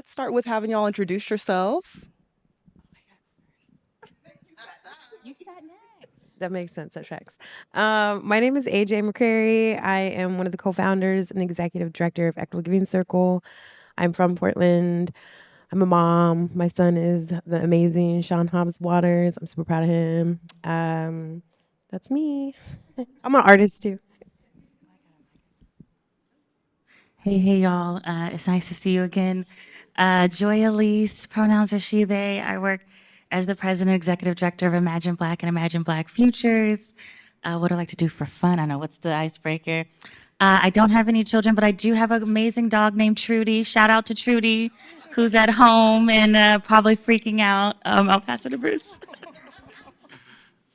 let's start with having y'all introduce yourselves. That makes sense. That tracks. My name is AJ McCreary. I am one of the co-founders and executive director of Equitable Giving Circle. I'm from Portland. I'm a mom. My son is the amazing Sean Hobbs Waters. I'm super proud of him. That's me. I'm an artist too. Hey, y'all. It's nice to see you again. Joy Alise, pronouns are she, they. I work as the president and executive director of Imagine Black and Imagine Black Futures. What do I like to do for fun? I know, what's the icebreaker? I don't have any children, but I do have an amazing dog named Trudy. Shout out to Trudy, who's at home and probably freaking out. I'll pass it to Bruce.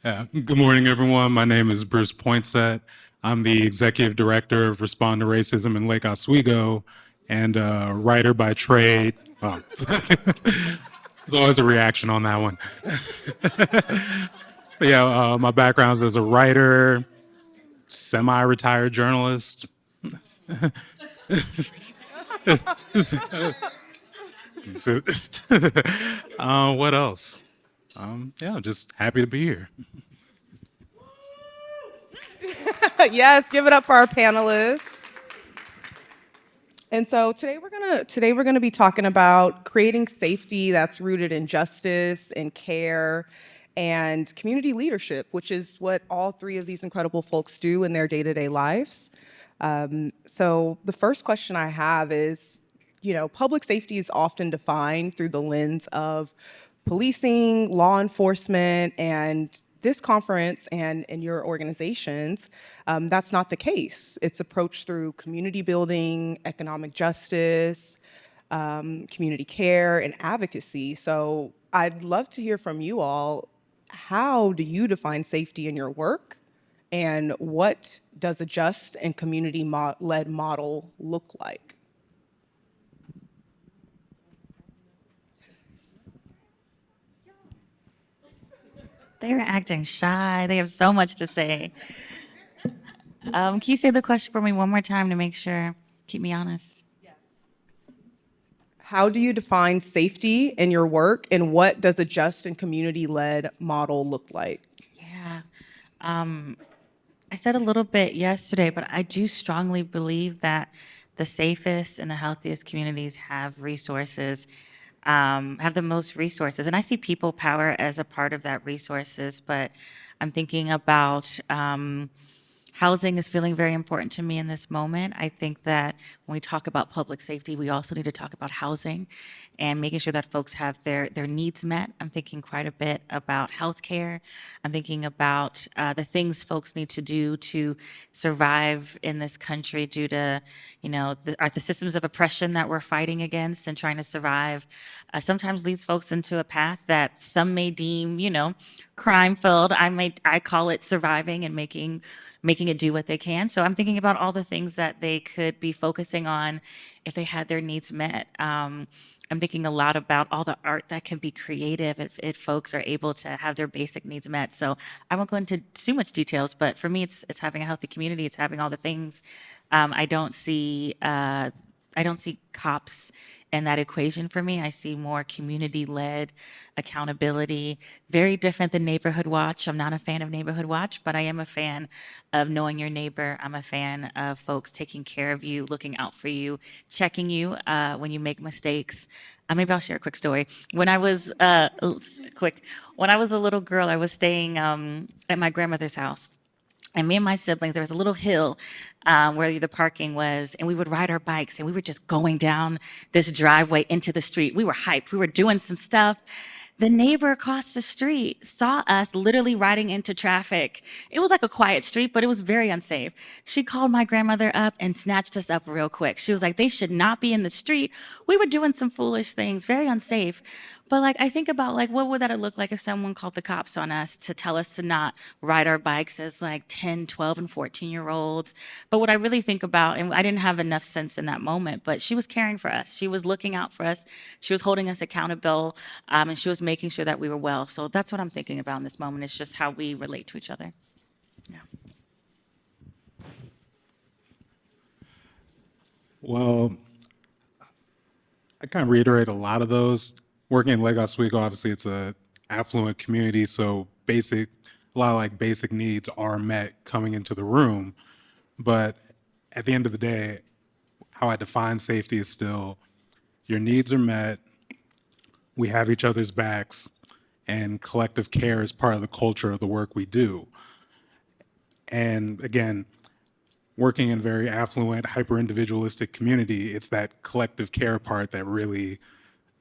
Yeah. Good morning, everyone. My name is Bruce Poinsette. I'm the executive director of Respond to Racism in Lake Oswego and a writer by trade. Oh. There's always a reaction on that one. But yeah, my background is as a writer, semi-retired journalist. So, what else? Yeah, just happy to be here. Yes, give it up for our panelists. And so today we're gonna be talking about creating safety that's rooted in justice and care and community leadership, which is what all three of these incredible folks do in their day-to-day lives. So the first question I have is, public safety is often defined through the lens of policing, law enforcement, and this conference and in your organizations, that's not the case. It's approached through community building, economic justice, community care, and advocacy. So I'd love to hear from you all. How do you define safety in your work? And what does a just and community-led model look like? They're acting shy. They have so much to say. Can you say the question for me one more time to make sure? Keep me honest. How do you define safety in your work, and what does a just and community-led model look like? Yeah. I said a little bit yesterday, but I do strongly believe that the safest and the healthiest communities have resources, have the most resources. And I see people power as a part of that resources, but I'm thinking about housing is feeling very important to me in this moment. I think that when we talk about public safety, we also need to talk about housing and making sure that folks have their needs met. I'm thinking quite a bit about healthcare. I'm thinking about the things folks need to do to survive in this country due to, the systems of oppression that we're fighting against and trying to survive. Sometimes leads folks into a path that some may deem, crime filled. I call it surviving and making it do what they can. So I'm thinking about all the things that they could be focusing on if they had their needs met. I'm thinking a lot about all the art that can be creative if folks are able to have their basic needs met. So I won't go into too much details, but for me, it's having a healthy community. It's having all the things. I don't see cops in that equation for me. I see more community-led accountability, very different than Neighborhood Watch. I'm not a fan of Neighborhood Watch, but I am a fan of knowing your neighbor. I'm a fan of folks taking care of you, looking out for you, checking you when you make mistakes. Maybe I'll share a quick story. When I was when I was a little girl, I was staying at my grandmother's house. And me and my siblings, there was a little hill where the parking was, and we would ride our bikes, and we were just going down this driveway into the street. We were hyped. We were doing some stuff. The neighbor across the street saw us literally riding into traffic. It was like a quiet street, but it was very unsafe. She called my grandmother up and snatched us up real quick. She was like, they should not be in the street. We were doing some foolish things, very unsafe. But I think about what would that look like if someone called the cops on us to tell us to not ride our bikes as 10, 12, and 14-year-olds. But what I really think about, and I didn't have enough sense in that moment, but she was caring for us. She was looking out for us. She was holding us accountable, and she was making sure that we were well. So that's what I'm thinking about in this moment. It's just how we relate to each other. Yeah. Well, I kind of reiterate a lot of those. Working in Lake Oswego, obviously it's a affluent community, so a lot of like basic needs are met coming into the room. But at the end of the day, how I define safety is still your needs are met, we have each other's backs, and collective care is part of the culture of the work we do. And again, working in a very affluent, hyper-individualistic community, it's that collective care part that really,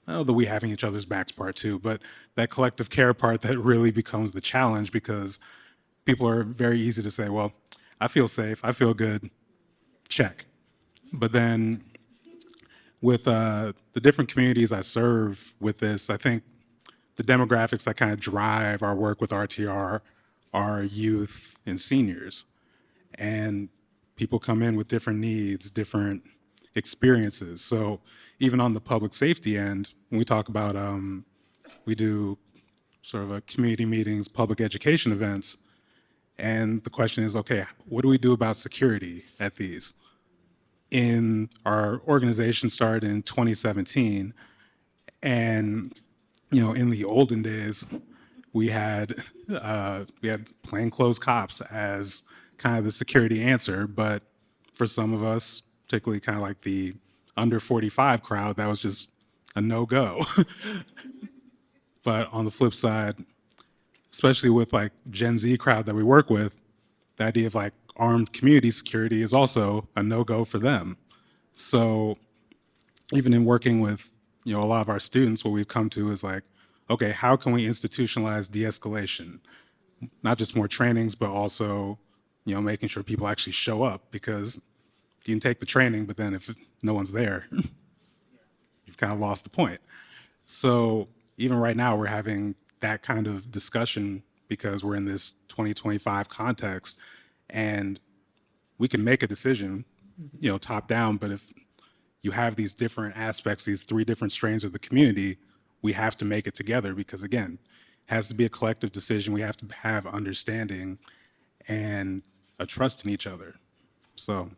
oh, the we having each other's backs part too, but that collective care part that really becomes the challenge because people are very easy to say, well, I feel safe, I feel good, check. But then with the different communities I serve with this, I think the demographics that kind of drive our work with RTR are youth and seniors. And people come in with different needs, different experiences. So even on the public safety end, when we talk about, we do sort of a community meetings, public education events, and the question is, okay, what do we do about security at these? Our organization started in 2017, and in the olden days, we had plainclothes cops as kind of the security answer, but for some of us, particularly kind of like the under 45 crowd, that was just a no-go. But on the flip side, especially with like Gen Z crowd that we work with, the idea of like armed community security is also a no-go for them. So even in working with a lot of our students, what we've come to is like, okay, how can we institutionalize de-escalation? Not just more trainings, but also making sure people actually show up, because you can take the training, but then if no one's there, you've kind of lost the point. So even right now, we're having that kind of discussion because we're in this 2025 context, and we can make a decision, top down, but if you have these different aspects, these three different strains of the community, we have to make it together because, again, it has to be a collective decision. We have to have understanding and a trust in each other. So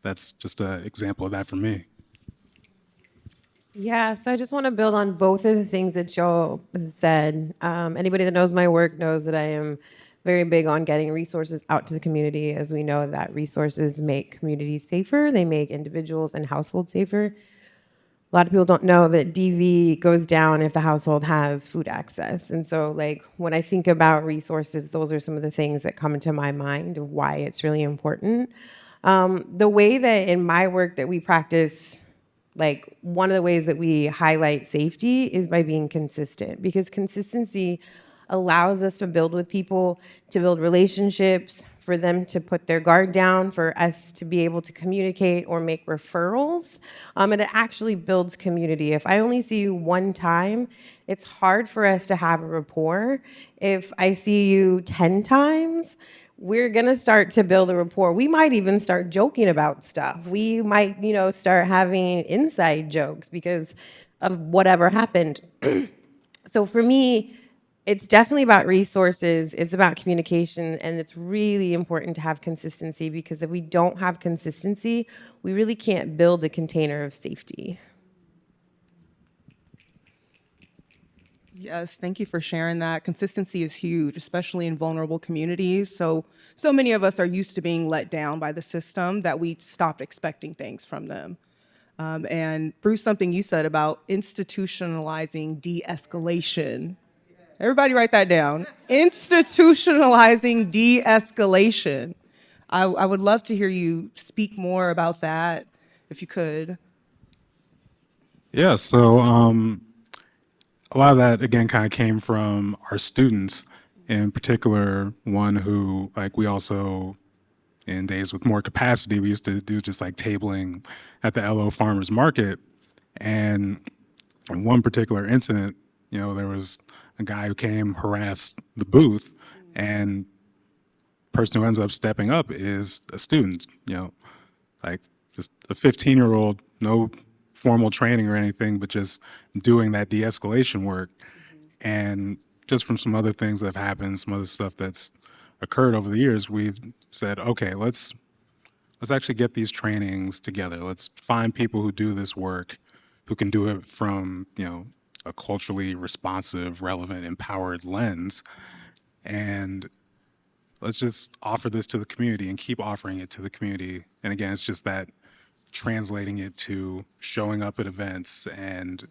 that's just an example of that for me. Yeah, so I just want to build on both of the things that Joe said. Anybody that knows my work knows that I am very big on getting resources out to the community, as we know that resources make communities safer, they make individuals and households safer. A lot of people don't know that DV goes down if the household has food access. And so like when I think about resources, those are some of the things that come into my mind of why it's really important. The way that in my work that we practice, like one of the ways that we highlight safety is by being consistent, because consistency allows us to build with people, to build relationships, for them to put their guard down, for us to be able to communicate or make referrals. And it actually builds community. If I only see you one time, it's hard for us to have a rapport. If I see you 10 times, we're gonna start to build a rapport. We might even start joking about stuff. We might, start having inside jokes because of whatever happened. So for me, it's definitely about resources, it's about communication, and it's really important to have consistency, because if we don't have consistency, we really can't build a container of safety. Yes, thank you for sharing that. Consistency is huge, especially in vulnerable communities. So many of us are used to being let down by the system that we stop expecting things from them. And Bruce, something you said about institutionalizing de-escalation. Everybody write that down. Institutionalizing de-escalation. I would love to hear you speak more about that, if you could. Yeah, so a lot of that, again, kind of came from our students, in particular, one who, like, we also, in days with more capacity, we used to do just like tabling at the LO Farmers Market. And in one particular incident, there was a guy who came, harassed the booth, and the person who ends up stepping up is a student, like just a 15-year-old, no formal training or anything, but just doing that de-escalation work. And just from some other things that have happened, some other stuff that's occurred over the years, we've said, okay, let's actually get these trainings together. Let's find people who do this work who can do it from, a culturally responsive, relevant, empowered lens. And let's just offer this to the community and keep offering it to the community. And again, it's just that translating it to showing up at events and,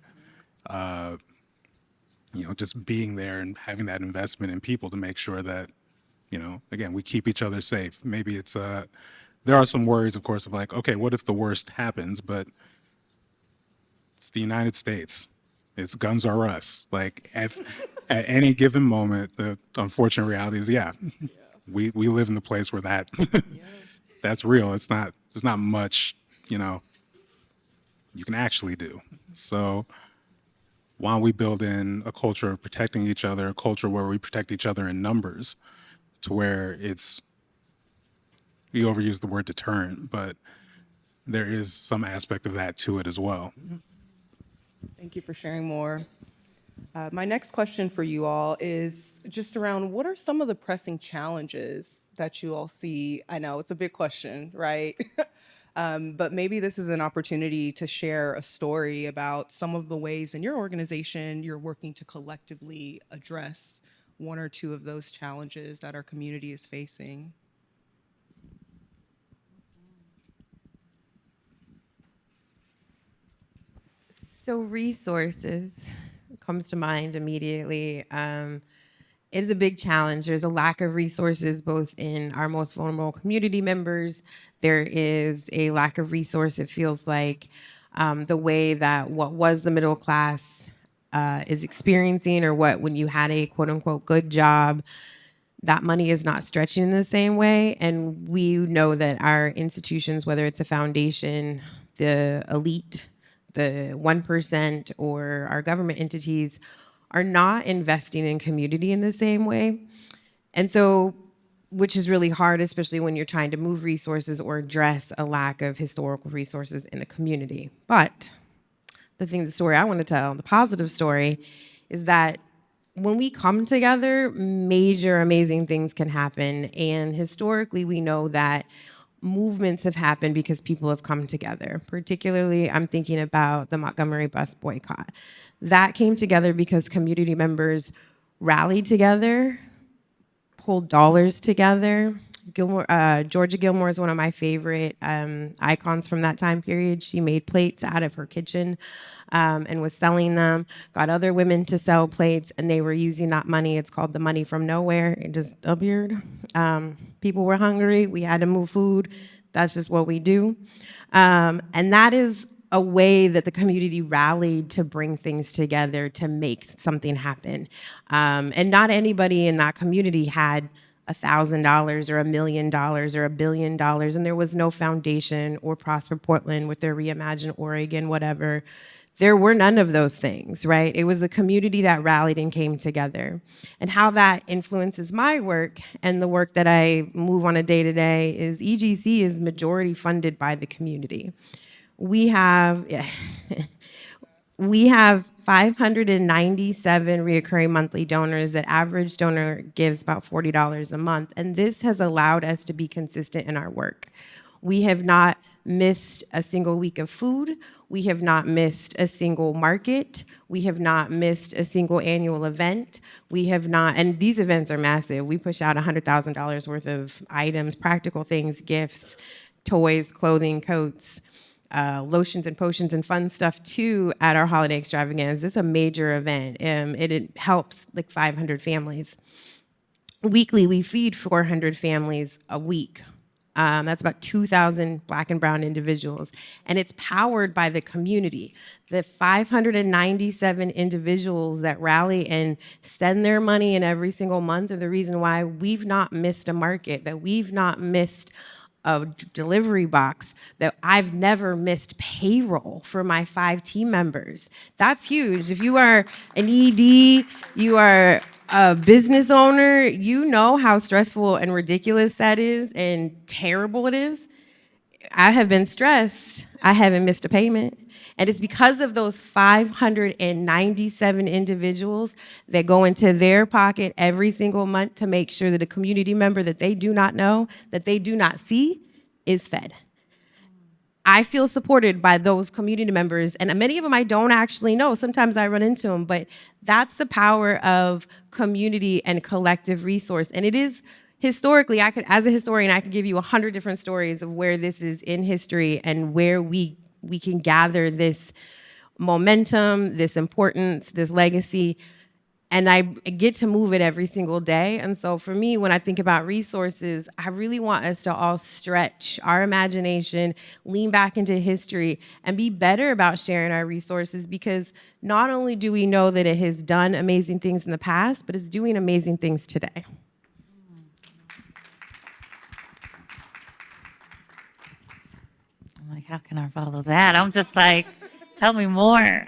just being there and having that investment in people to make sure that, again, we keep each other safe. Maybe it's, there are some worries, of course, of like, okay, what if the worst happens? But it's the United States. It's guns are us. Like at any given moment, the unfortunate reality is, we live in the place where that's real. There's not much, you can actually do. So why don't we build in a culture of protecting each other, a culture where we protect each other in numbers, to where we overuse the word deterrent, but there is some aspect of that to it as well. Thank you for sharing more. My next question for you all is just around what are some of the pressing challenges that you all see? I know it's a big question, right? But maybe this is an opportunity to share a story about some of the ways in your organization you're working to collectively address one or two of those challenges that our community is facing. So resources comes to mind immediately. It is a big challenge. There's a lack of resources both in our most vulnerable community members. There is a lack of resource. It feels like the way that what was the middle class is experiencing, or what when you had a quote unquote good job, that money is not stretching in the same way. And we know that our institutions, whether it's a foundation, the elite, the 1%, or our government entities, are not investing in community in the same way. And so, which is really hard, especially when you're trying to move resources or address a lack of historical resources in a community. But the story I want to tell, the positive story, is that when we come together, major amazing things can happen. And historically, we know that movements have happened because people have come together. Particularly, I'm thinking about the Montgomery bus boycott. That came together because community members rallied together, pulled dollars together. Georgia Gilmore is one of my favorite icons from that time period. She made plates out of her kitchen and was selling them, got other women to sell plates, and they were using that money. It's called the money from nowhere. It just appeared. People were hungry. We had to move food. That's just what we do. And that is a way that the community rallied to bring things together to make something happen. And not anybody in that community had $1,000 or $1 million or $1 billion, and there was no foundation or Prosper Portland with their Reimagine Oregon, whatever. There were none of those things, right? It was the community that rallied and came together. And how that influences my work and the work that I move on a day-to-day is EGC is majority funded by the community. We have 597 reoccurring monthly donors. That average donor gives about $40 a month. And this has allowed us to be consistent in our work. We have not missed a single week of food. We have not missed a single market. We have not missed a single annual event. We have not, and these events are massive. We push out $100,000 worth of items, practical things, gifts, toys, clothing, coats, lotions and potions and fun stuff too at our holiday extravaganza. It's a major event. It helps like 500 families. Weekly, we feed 400 families a week. That's about 2,000 Black and brown individuals. And it's powered by the community. The 597 individuals that rally and send their money in every single month are the reason why we've not missed a market, that we've not missed a delivery box, that I've never missed payroll for my 5 team members. That's huge. If you are an ED, you are a business owner, you know how stressful and ridiculous that is and terrible it is. I have been stressed. I haven't missed a payment. And it's because of those 597 individuals that go into their pocket every single month to make sure that a community member that they do not know, that they do not see, is fed. I feel supported by those community members, and many of them I don't actually know. Sometimes I run into them, but that's the power of community and collective resource. And it is historically, as a historian, I could give you 100 different stories of where this is in history and where we can gather this momentum, this importance, this legacy, and I get to move it every single day. And so for me, when I think about resources, I really want us to all stretch our imagination, lean back into history, and be better about sharing our resources, because not only do we know that it has done amazing things in the past, but it's doing amazing things today. I'm like, how can I follow that? I'm just like, tell me more.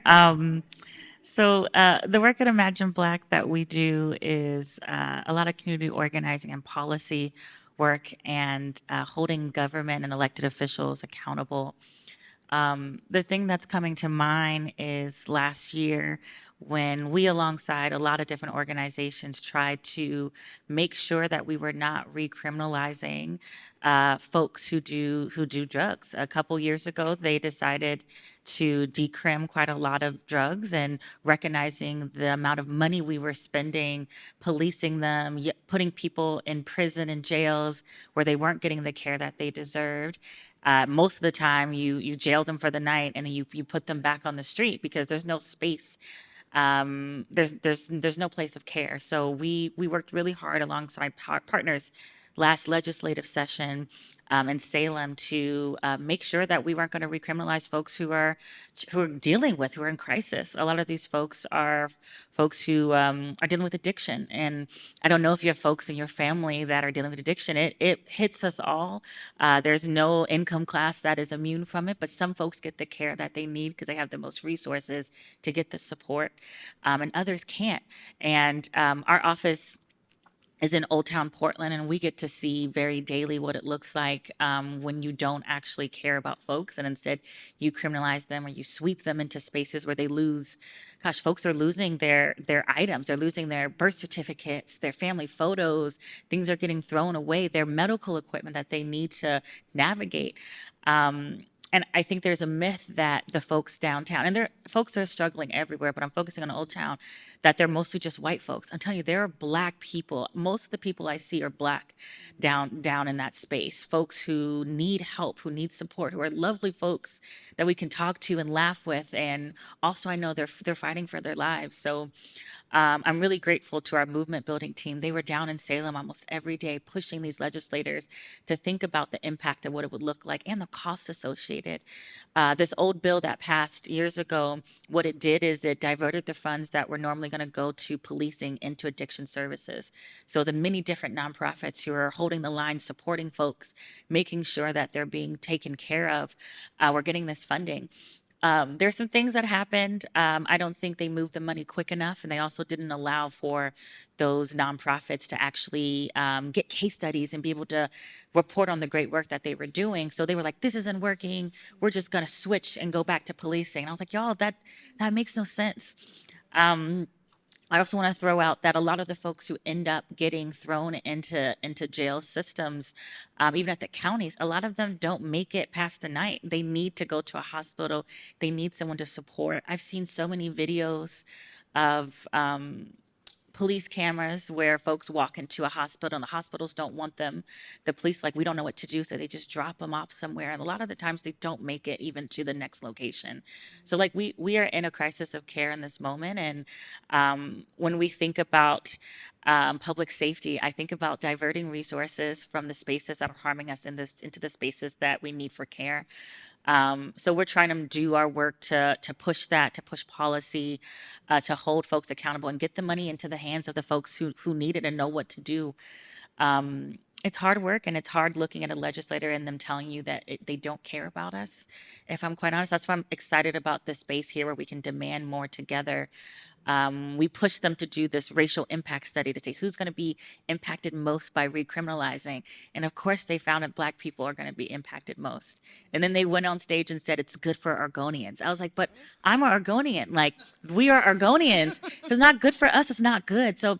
So the work at Imagine Black that we do is a lot of community organizing and policy work, and holding government and elected officials accountable. The thing that's coming to mind is last year when we, alongside a lot of different organizations, tried to make sure that we were not recriminalizing folks who do drugs. A couple years ago, they decided to decrim quite a lot of drugs, and recognizing the amount of money we were spending policing them, putting people in prison and jails where they weren't getting the care that they deserved. Most of the time, you jail them for the night, and then you put them back on the street because there's no space. There's no place of care. So we worked really hard alongside partners last legislative session in Salem to make sure that we weren't going to recriminalize folks who are who are in crisis. A lot of these folks are folks who are dealing with addiction, and I don't know if you have folks in your family that are dealing with addiction. It hits us all. There's no income class that is immune from it, but some folks get the care that they need because they have the most resources to get the support, and others can't. And our office is in Old Town Portland, and we get to see very daily what it looks like when you don't actually care about folks, and instead you criminalize them or you sweep them into spaces where they lose. Gosh, folks are losing their items, they're losing their birth certificates, their family photos, things are getting thrown away, their medical equipment that they need to navigate. And I think there's a myth that the folks downtown, and there folks are struggling everywhere, but I'm focusing on Old Town, that they're mostly just white folks. I'm telling you, there are Black people. Most of the people I see are Black down in that space. Folks who need help, who need support, who are lovely folks that we can talk to and laugh with. And also, I know they're fighting for their lives. So I'm really grateful to our movement building team. They were down in Salem almost every day pushing these legislators to think about the impact of what it would look like and the cost associated. This old bill that passed years ago, what it did is it diverted the funds that were normally going to go to policing into addiction services. So the many different nonprofits who are holding the line, supporting folks, making sure that they're being taken care of, were getting this funding. There's some things that happened. I don't think they moved the money quick enough, and they also didn't allow for those nonprofits to actually get case studies and be able to report on the great work that they were doing. So they were like, "This isn't working. We're just going to switch and go back to policing." And I was like, "Y'all, that makes no sense." I also want to throw out that a lot of the folks who end up getting thrown into jail systems, even at the counties, a lot of them don't make it past the night. They need to go to a hospital. They need someone to support. I've seen so many videos of police cameras where folks walk into a hospital and the hospitals don't want them. The police, like, we don't know what to do, so they just drop them off somewhere. And a lot of the times they don't make it even to the next location. So like we are in a crisis of care in this moment. And when we think about public safety, I think about diverting resources from the spaces that are harming us into the spaces that we need for care. So we're trying to do our work to push that, to push policy, to hold folks accountable and get the money into the hands of the folks who need it and know what to do. It's hard work, and it's hard looking at a legislator and them telling you that they don't care about us. If I'm quite honest, that's why I'm excited about this space here where we can demand more together. We pushed them to do this racial impact study to say who's going to be impacted most by recriminalizing. And of course, they found that Black people are going to be impacted most. And then they went on stage and said it's good for Oregonians. I was like, but I'm an Oregonian. Like, we are Oregonians. If it's not good for us, it's not good. So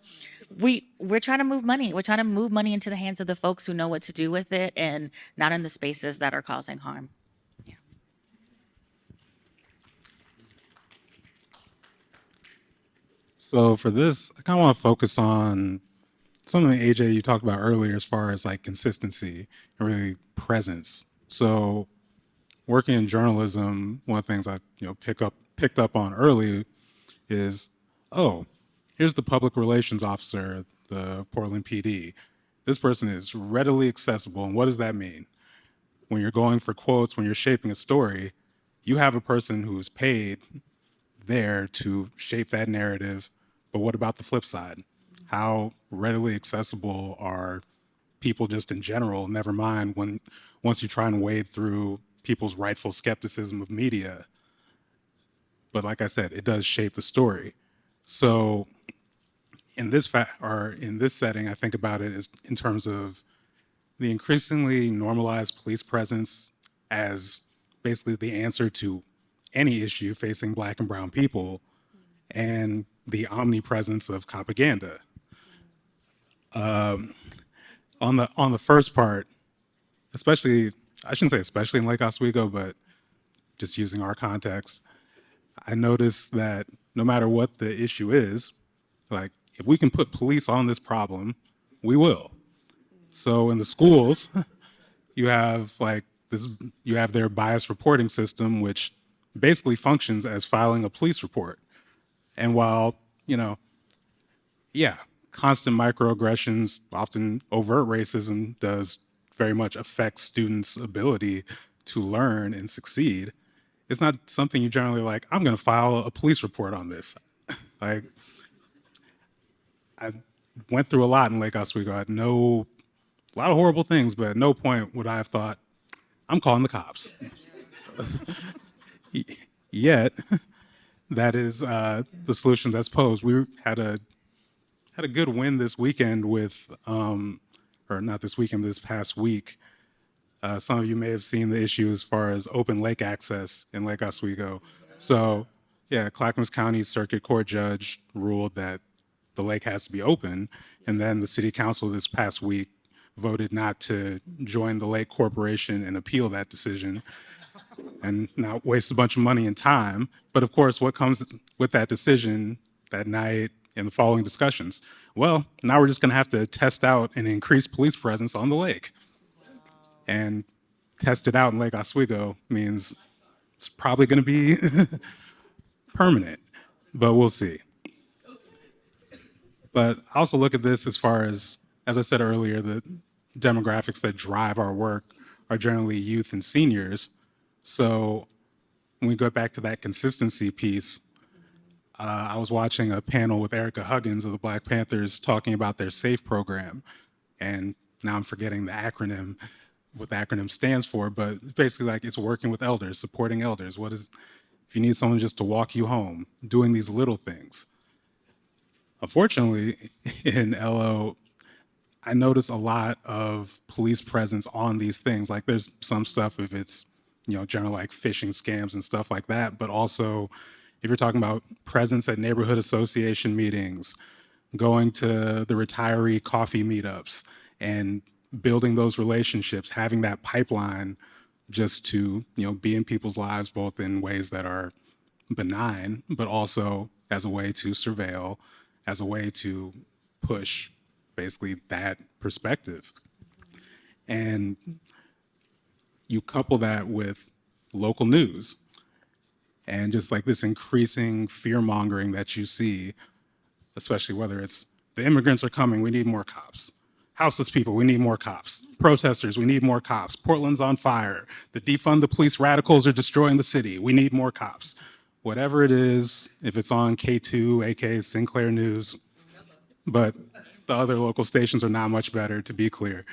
we're trying to move money. We're trying to move money into the hands of the folks who know what to do with it and not in the spaces that are causing harm. So for this, I kind of want to focus on something AJ you talked about earlier as far as like consistency and really presence. So working in journalism, one of the things I picked up on early is, oh, here's the public relations officer, the Portland PD. This person is readily accessible. And what does that mean? When you're going for quotes, when you're shaping a story, you have a person who's paid there to shape that narrative. But what about the flip side? How readily accessible are people just in general, never mind when once you try and wade through people's rightful skepticism of media. But like I said, it does shape the story. So in this in this setting, I think about it as in terms of the increasingly normalized police presence as basically the answer to any issue facing Black and brown people, and the omnipresence of propaganda. On the first part, especially, I shouldn't say especially in Lake Oswego, but just using our context, I noticed that no matter what the issue is, like if we can put police on this problem, we will. So in the schools, you have you have their bias reporting system, which basically functions as filing a police report. And while, yeah, constant microaggressions, often overt racism, does very much affect students' ability to learn and succeed, it's not something you generally like, I'm going to file a police report on this. Like, I went through a lot in Lake Oswego. I had a lot of horrible things, but at no point would I have thought, I'm calling the cops. Yet, that is the solution that's posed. We had a good win this weekend with, or not this weekend, this past week. Some of you may have seen the issue as far as open lake access in Lake Oswego. So, yeah, Clackamas County Circuit Court judge ruled that the lake has to be open, and then the city council this past week voted not to join the lake corporation and appeal that decision and not waste a bunch of money and time. But of course, what comes with that decision that night and the following discussions? Well, now we're just going to have to test out an increased police presence on the lake. And test it out in Lake Oswego means it's probably going to be permanent, but we'll see. But I also look at this as far as I said earlier, the demographics that drive our work are generally youth and seniors. So when we go back to that consistency piece, I was watching a panel with Erica Huggins of the Black Panthers talking about their SAFE program. And now I'm forgetting what the acronym stands for, but basically like it's working with elders, supporting elders. If you need someone just to walk you home, doing these little things. Unfortunately, in LO, I notice a lot of police presence on these things. Like there's some stuff if it's, general like phishing scams and stuff like that, but also if you're talking about presence at neighborhood association meetings, going to the retiree coffee meetups and building those relationships, having that pipeline just to, be in people's lives, both in ways that are benign, but also as a way to surveil, as a way to push basically that perspective. And you couple that with local news and just like this increasing fear mongering that you see, especially whether it's the immigrants are coming, we need more cops. Houseless people, we need more cops. Protesters, we need more cops. Portland's on fire. The defund the police radicals are destroying the city. We need more cops. Whatever it is, if it's on K2, aka Sinclair News, but the other local stations are not much better, to be clear.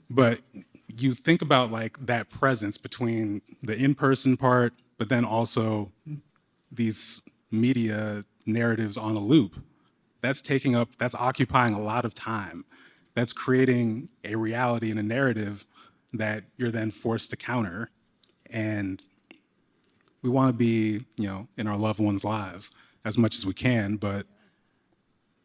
But you think about like that presence between the in-person part, but then also these media narratives on a loop. That's occupying a lot of time. That's creating a reality and a narrative that you're then forced to counter. And we want to be, in our loved ones' lives as much as we can, but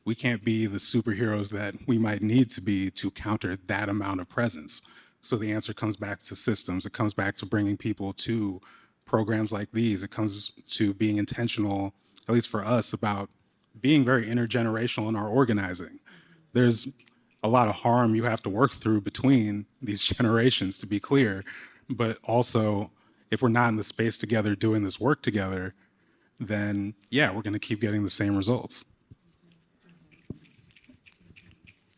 we can't be the superheroes that we might need to be to counter that amount of presence. So the answer comes back to systems. It comes back to bringing people to programs like these. It comes to being intentional, at least for us, about being very intergenerational in our organizing. There's a lot of harm you have to work through between these generations, to be clear. But also, if we're not in the space together doing this work together, then yeah, we're going to keep getting the same results.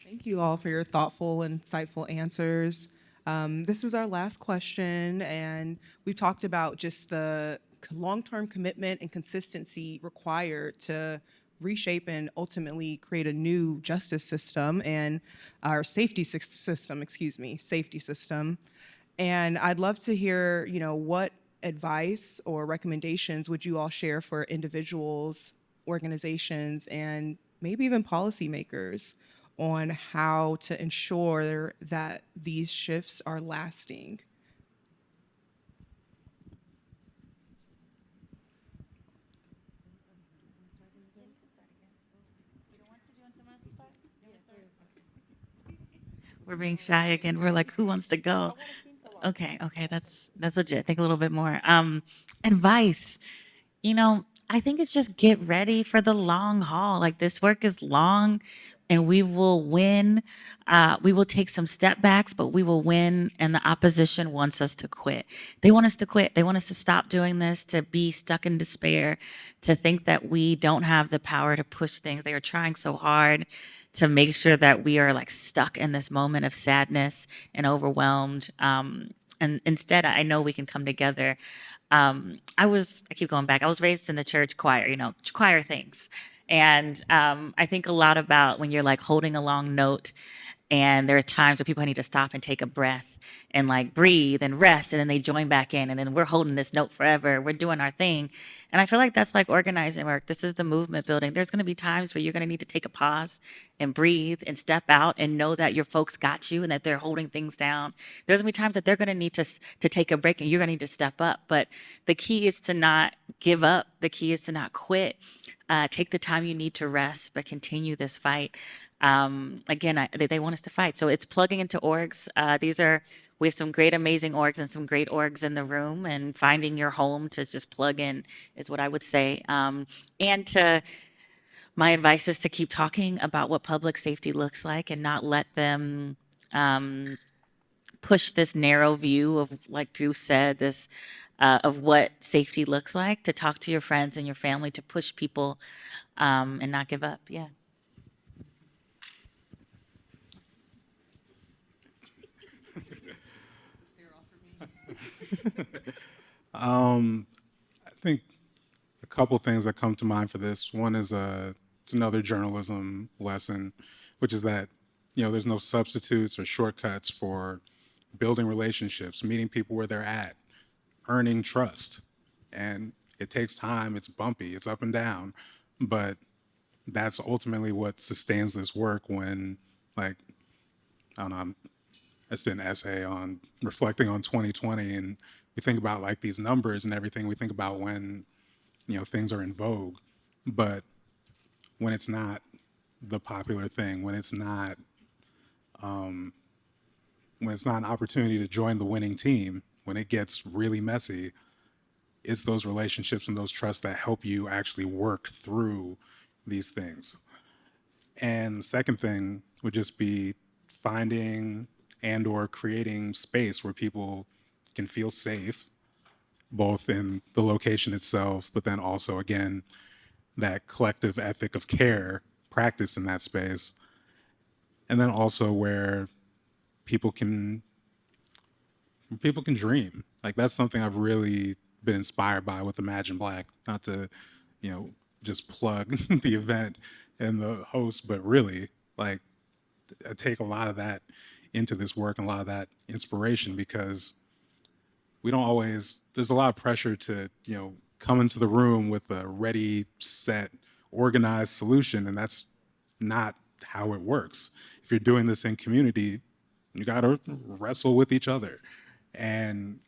Thank you all for your thoughtful and insightful answers. This is our last question, and we've talked about just the long-term commitment and consistency required to reshape and ultimately create a new justice system and our safety system. And I'd love to hear, what advice or recommendations would you all share for individuals, organizations, and maybe even policymakers on how to ensure that these shifts are lasting? We're being shy again. We're like, who wants to go? Okay, that's legit. Think a little bit more. Advice. I think it's just get ready for the long haul. Like this work is long and we will win. We will take some step backs, but we will win. And the opposition wants us to quit. They want us to quit. They want us to stop doing this, to be stuck in despair, to think that we don't have the power to push things. They are trying so hard to make sure that we are like stuck in this moment of sadness and overwhelmed. And instead, I know we can come together. I keep going back. I was raised in the church choir, choir things. And I think a lot about when you're like holding a long note and there are times where people need to stop and take a breath and like breathe and rest, and then they join back in, and then we're holding this note forever. We're doing our thing. And I feel like that's like organizing work. This is the movement building. There's going to be times where you're going to need to take a pause and breathe and step out and know that your folks got you and that they're holding things down. There's going to be times that they're going to need to take a break and you're going to need to step up. But the key is to not give up. The key is to not quit. Take the time you need to rest, but continue this fight. Again, they want us to fight. So it's plugging into orgs. We have some great, amazing orgs and some great orgs in the room, and finding your home to just plug in is what I would say. My advice is to keep talking about what public safety looks like and not let them push this narrow view of, like Bruce said, this of what safety looks like, to talk to your friends and your family, to push people and not give up. Yeah. I think a couple things that come to mind for this. One is it's another journalism lesson, which is that there's no substitutes or shortcuts for building relationships, meeting people where they're at, earning trust, and it takes time. It's bumpy. It's up and down, but that's ultimately what sustains this work. When, like, I don't know, I just did an essay on reflecting on 2020, and we think about like these numbers and everything. We think about when things are in vogue, but when it's not the popular thing, when it's not an opportunity to join the winning team, when it gets really messy, it's those relationships and those trusts that help you actually work through these things. And the second thing would just be finding and or creating space where people can feel safe, both in the location itself, but then also, again, that collective ethic of care practiced in that space. And then also where people can dream. Like, that's something I've really been inspired by with Imagine Black. Not to, just plug the event and the host, but really, like, I take a lot of that into this work and a lot of that inspiration, because we don't always, there's a lot of pressure to, come into the room with a ready, set, organized solution. And that's not how it works. If you're doing this in community, you got to wrestle with each other and,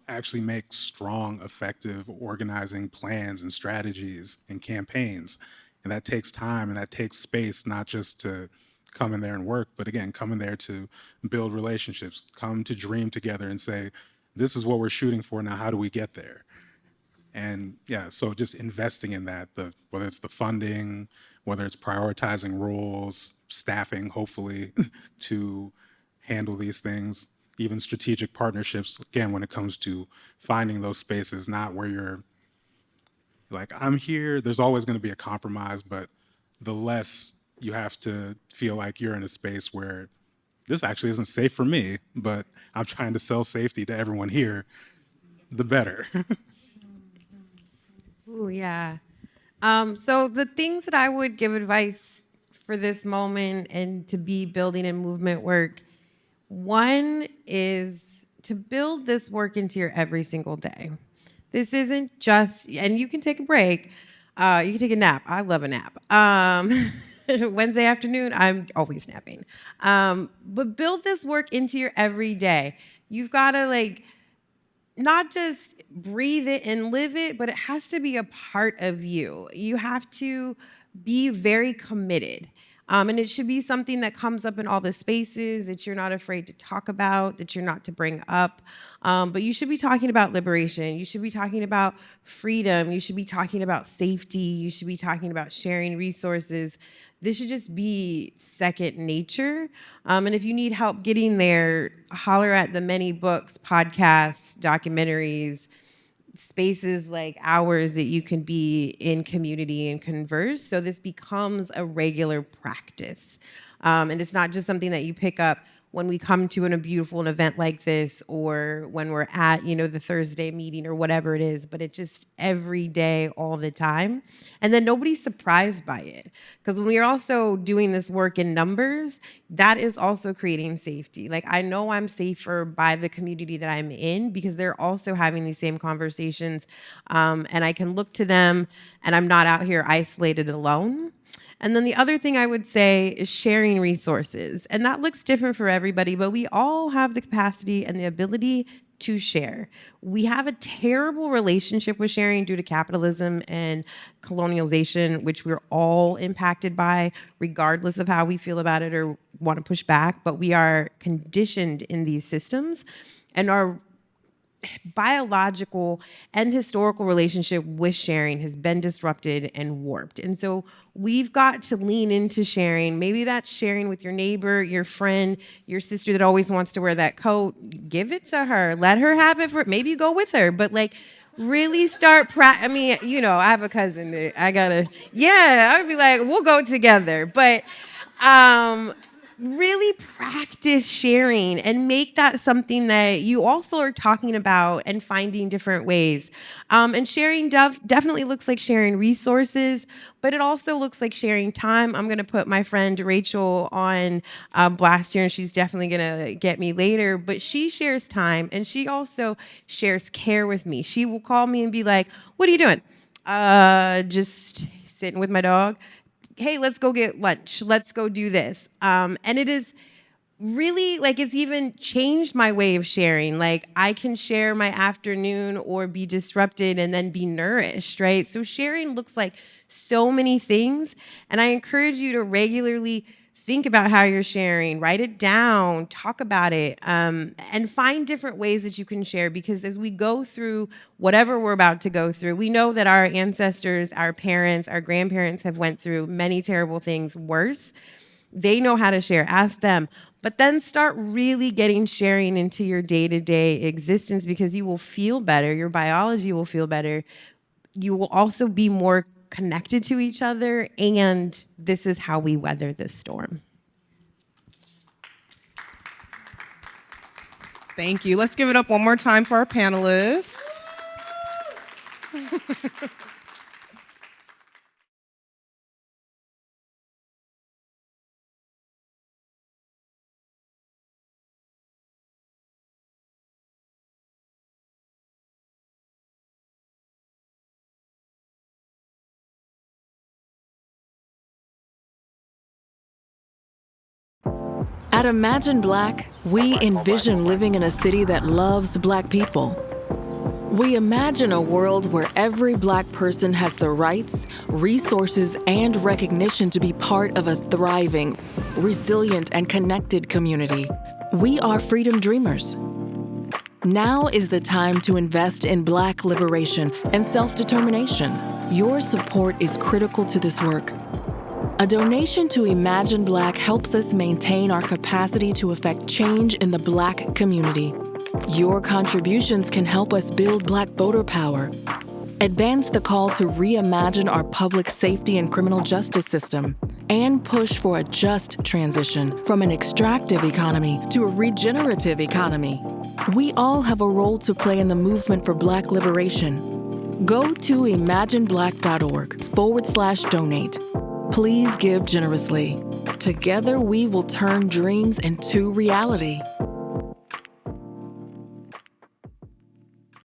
actually make strong, effective organizing plans and strategies and campaigns. And that takes time and that takes space, not just to come in there and work, but again, come in there to build relationships, come to dream together and say, this is what we're shooting for. Now, how do we get there? And yeah, so just investing in that, whether it's the funding, whether it's prioritizing roles, staffing, hopefully, to handle these things, even strategic partnerships, again, when it comes to finding those spaces, not where you're like, I'm here, there's always going to be a compromise, but the less you have to feel like you're in a space where this actually isn't safe for me, but I'm trying to sell safety to everyone here, the better. Ooh, yeah. So the things that I would give advice for this moment and to be building and movement work, one is to build this work into your every single day. This isn't just, and you can take a break. You can take a nap. I love a nap. Wednesday afternoon, I'm always napping. But build this work into your every day. You've got to not just breathe it and live it, but it has to be a part of you. You have to be very committed. And it should be something that comes up in all the spaces that you're not afraid to talk about, that you're not to bring up. But you should be talking about liberation. You should be talking about freedom. You should be talking about safety. You should be talking about sharing resources. This should just be second nature. And if you need help getting there, holler at the many books, podcasts, documentaries, spaces like ours that you can be in community and converse. So this becomes a regular practice. And it's not just something that you pick up when we come to a beautiful event like this, or when we're at, the Thursday meeting or whatever it is, but it's just every day, all the time. And then nobody's surprised by it. Because when we are also doing this work in numbers, that is also creating safety. I know I'm safer by the community that I'm in because they're also having these same conversations. And I can look to them and I'm not out here isolated alone. And then the other thing I would say is sharing resources. And that looks different for everybody, but we all have the capacity and the ability to share. We have a terrible relationship with sharing due to capitalism and colonialization, which we're all impacted by, regardless of how we feel about it or want to push back. But we are conditioned in these systems, and our biological and historical relationship with sharing has been disrupted and warped. And so we've got to lean into sharing. Maybe that's sharing with your neighbor, your friend, your sister that always wants to wear that coat. Give it to her. Let her have it maybe you go with her, but really start I have a cousin that I would be like, we'll go together. But really practice sharing and make that something that you also are talking about and finding different ways. And sharing definitely looks like sharing resources, but it also looks like sharing time. I'm going to put my friend Rachel on blast here, and she's definitely going to get me later, but she shares time and she also shares care with me. She will call me and be like, what are you doing? Just sitting with my dog. Hey, let's go get lunch. Let's go do this. And it is really it's even changed my way of sharing. I can share my afternoon or be disrupted and then be nourished, right? So sharing looks like so many things. And I encourage you to regularly think about how you're sharing, write it down, talk about it, and find different ways that you can share. Because as we go through whatever we're about to go through, we know that our ancestors, our parents, our grandparents have went through many terrible things worse. They know how to share. Ask them. But then start really getting sharing into your day-to-day existence, because you will feel better. Your biology will feel better. You will also be more connected to each other, and this is how we weather this storm. Thank you. Let's give it up one more time for our panelists. At Imagine Black, we envision living in a city that loves Black people. We imagine a world where every Black person has the rights, resources, and recognition to be part of a thriving, resilient, and connected community. We are freedom dreamers. Now is the time to invest in Black liberation and self-determination. Your support is critical to this work. A donation to Imagine Black helps us maintain our capacity to affect change in the Black community. Your contributions can help us build Black voter power, advance the call to reimagine our public safety and criminal justice system, and push for a just transition from an extractive economy to a regenerative economy. We all have a role to play in the movement for Black liberation. Go to imagineblack.org/donate. Please give generously. Together we will turn dreams into reality.